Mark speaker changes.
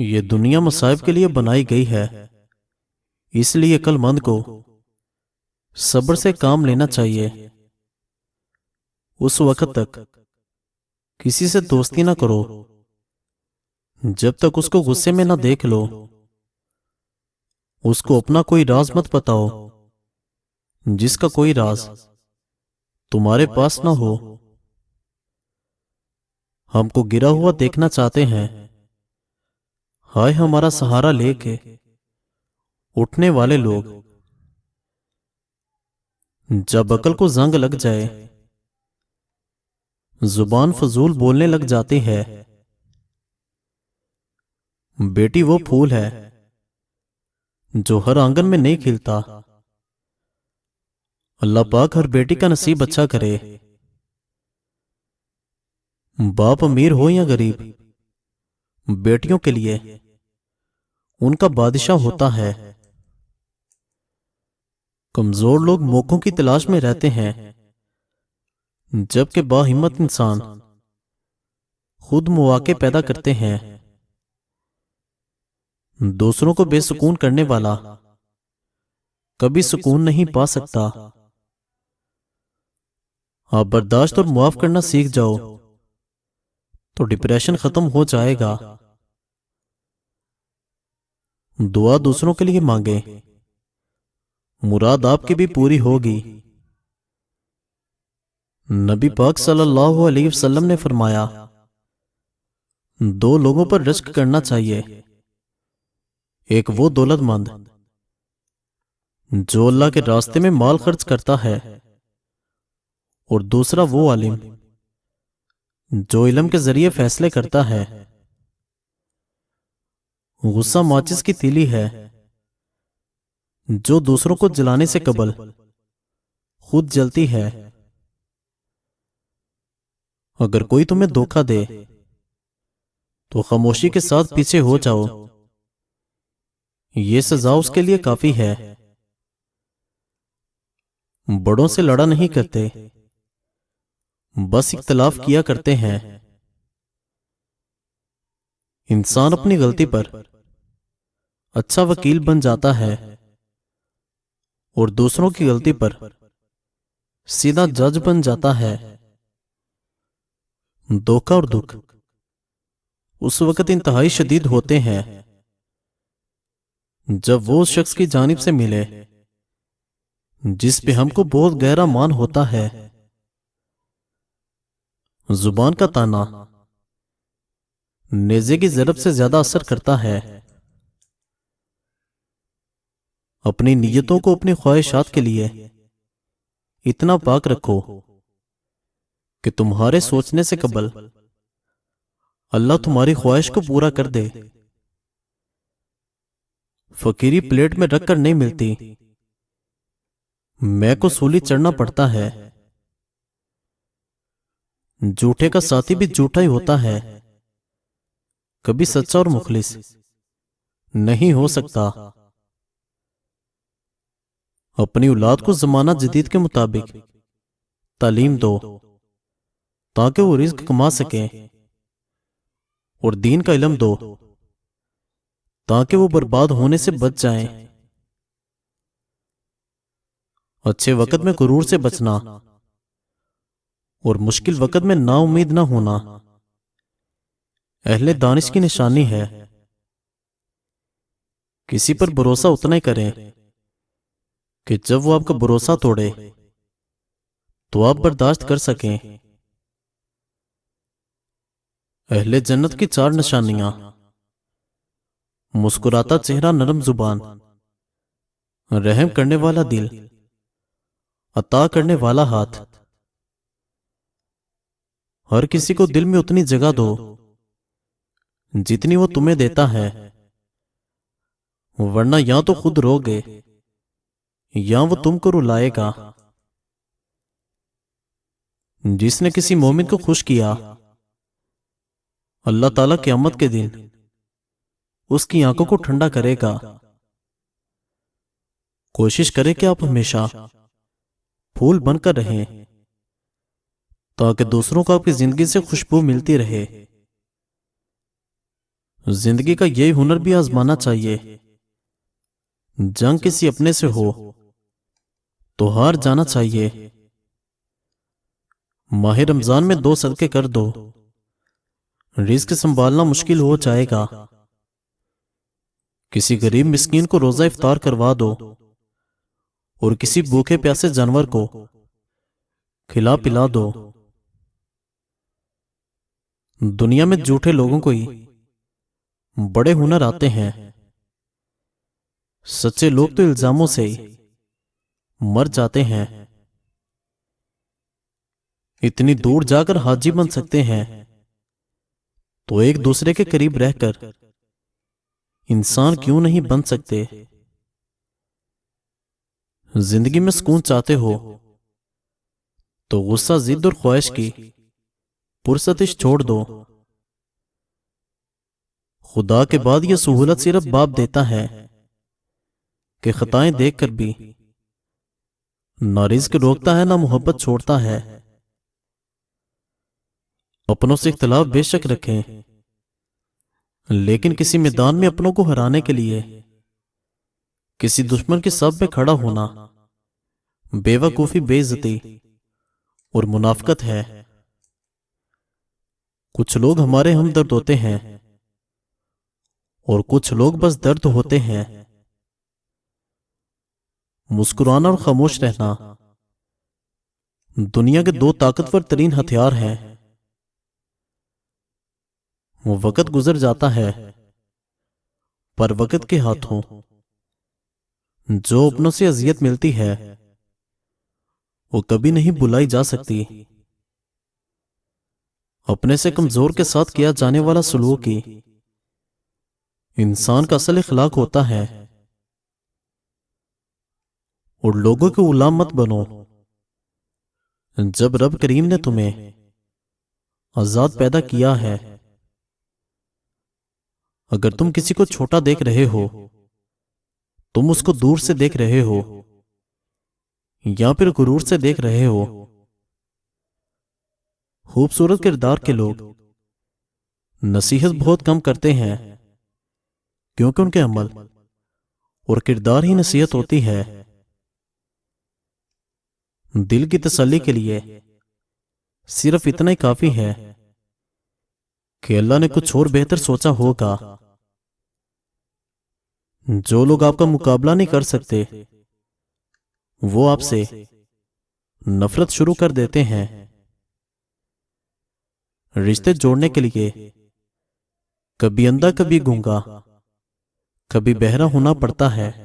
Speaker 1: یہ دنیا مصائب کے لیے بنائی گئی ہے، اس لیے عقل مند کو صبر سے کام لینا چاہیے۔ اس وقت تک کسی سے دوستی نہ کرو جب تک اس کو غصے میں نہ دیکھ لو۔ اس کو اپنا کوئی راز مت بتاؤ جس کا کوئی راز تمہارے پاس نہ ہو۔ ہم کو گرا ہوا دیکھنا چاہتے ہیں، ہائے ہمارا سہارا لے کے اٹھنے والے لوگ۔ جب عقل کو زنگ لگ جائے، زبان فضول بولنے لگ جاتی ہے۔ بیٹی وہ پھول ہے جو ہر آنگن میں نہیں کھلتا۔ اللہ پاک ہر بیٹی کا نصیب اچھا کرے۔ باپ امیر ہو یا غریب، بیٹیوں کے لیے ان کا بادشاہ ہوتا ہے۔ کمزور لوگ موقعوں کی تلاش میں رہتے ہیں، جبکہ باہمت انسان خود مواقع پیدا کرتے ہیں۔ دوسروں کو بے سکون کرنے والا کبھی سکون نہیں پا سکتا۔ آپ برداشت اور معاف کرنا سیکھ جاؤ تو ڈپریشن ختم ہو جائے گا۔ دعا دوسروں کے لیے مانگے، مراد آپ کی بھی پوری ہوگی۔ نبی پاک صلی اللہ علیہ وسلم نے فرمایا، دو لوگوں پر رشک کرنا چاہیے، ایک وہ دولت مند جو اللہ کے راستے میں مال خرچ کرتا ہے، اور دوسرا وہ عالم جو علم کے ذریعے فیصلے کرتا ہے۔ غصہ ماچس کی تیلی ہے جو دوسروں کو جلانے سے قبل خود جلتی ہے۔ اگر کوئی تمہیں دھوکہ دے تو خاموشی کے ساتھ پیچھے ہو جاؤ، یہ سزا اس کے لیے کافی ہے۔ بڑوں سے لڑا نہیں کرتے، بس اختلاف کیا کرتے ہیں۔ انسان اپنی غلطی پر اچھا وکیل بن جاتا ہے اور دوسروں کی غلطی پر سیدھا جج بن جاتا ہے۔ دھوکہ اور دکھ اس وقت انتہائی شدید ہوتے ہیں جب وہ اس شخص کی جانب سے ملے جس پہ ہم کو بہت گہرا مان ہوتا ہے۔ زبان کا تانا نیزے کی ضرب سے زیادہ اثر کرتا ہے۔ اپنی نیتوں کو اپنی خواہشات کے لیے اتنا پاک رکھو کہ تمہارے سوچنے سے قبل اللہ تمہاری خواہش کو پورا کر دے۔ فقیری پلیٹ میں رکھ کر نہیں ملتی، میں کو سولی چڑھنا پڑتا ہے۔ جھوٹے کا ساتھی بھی جھوٹا ہی ہوتا ہے، کبھی سچا اور مخلص نہیں ہو سکتا۔ اپنی اولاد کو زمانہ جدید کے مطابق تعلیم دو تاکہ وہ رزق کما سکیں، اور دین کا علم دو تاکہ وہ برباد ہونے سے بچ جائیں۔ اچھے وقت میں غرور سے بچنا اور مشکل وقت میں نا امید نہ ہونا اہل دانش کی نشانی ہے۔ کسی پر بھروسہ اتنا ہی کریں کہ جب وہ آپ کا بھروسہ توڑے تو آپ برداشت کر سکیں۔ اہل جنت کی چار نشانیاں: مسکراتا چہرہ، نرم زبان، رحم کرنے والا دل، عطا کرنے والا ہاتھ۔ ہر کسی کو دل میں اتنی جگہ دو جتنی وہ تمہیں دیتا ہے، ورنہ یا تو خود رو گے یا وہ تم کو رلائے گا۔ جس نے کسی مومن کو خوش کیا، اللہ تعالیٰ قیامت کے دن اس کی آنکھوں کو ٹھنڈا کرے گا۔ کوشش کرے کہ آپ ہمیشہ پھول بن کر رہیں تاکہ دوسروں کو آپ کی زندگی سے خوشبو ملتی رہے۔ زندگی کا یہ ہنر بھی آزمانا چاہیے۔ جنگ کسی اپنے سے ہو تو ہار جانا چاہیے۔ ماہ رمضان میں 2 صدقے کر دو، رزق سنبھالنا مشکل ہو جائے گا۔ کسی غریب مسکین کو روزہ افطار کروا دو، اور کسی بھوکے پیاسے جانور کو کھلا پلا دو۔ دنیا میں جھوٹے لوگوں کو ہی بڑے ہنر آتے ہیں، سچے لوگ تو الزاموں سے ہی مر جاتے ہیں۔ اتنی دور جا کر حاجی بن سکتے ہیں تو ایک دوسرے کے قریب رہ کر انسان کیوں نہیں بن سکتے؟ زندگی میں سکون چاہتے ہو تو غصہ، ضد اور خواہش کی پرستش چھوڑ دو۔ خدا کے بعد یہ سہولت صرف باپ دیتا ہے کہ خطائیں دیکھ کر بھی نہ رزق روکتا ہے، نہ محبت چھوڑتا ہے۔ اپنوں سے اختلاف بے شک رکھیں، لیکن کسی میدان میں اپنوں کو ہرانے کے لیے کسی دشمن کے صف میں کھڑا ہونا بے وقوفی، بے عزتی اور منافقت ہے۔ کچھ لوگ ہمارے ہمدرد ہوتے ہیں اور کچھ لوگ بس درد ہوتے ہیں۔ مسکرانا اور خاموش رہنا دنیا کے 2 طاقتور ترین ہتھیار ہیں۔ وقت گزر جاتا ہے، پر وقت کے ہاتھوں جو اپنوں سے اذیت ملتی ہے وہ کبھی نہیں بھلائی جا سکتی۔ اپنے سے کمزور کے ساتھ کیا جانے والا سلوک ہی انسان کا اصل اخلاق ہوتا ہے۔ اور لوگوں کے غلام مت بنو۔ جب رب کریم نے تمہیں آزاد پیدا کیا ہے، اگر تم کسی کو چھوٹا دیکھ رہے ہو، تم اس کو دور سے دیکھ رہے ہو یا پھر غرور سے دیکھ رہے ہو۔ خوبصورت کردار کے لوگ نصیحت بہت کم کرتے ہیں، کیونکہ ان کے عمل اور کردار ہی نصیحت ہوتی ہے۔ دل کی تسلی کے لیے صرف اتنا ہی کافی ہے کہ اللہ نے کچھ اور بہتر سوچا ہوگا۔ جو لوگ آپ کا مقابلہ نہیں کر سکتے وہ آپ سے نفرت شروع کر دیتے ہیں۔ رشتے جوڑنے کے لیے کبھی اندھا، کبھی گونگا، کبھی بہرا ہونا پڑتا ہے۔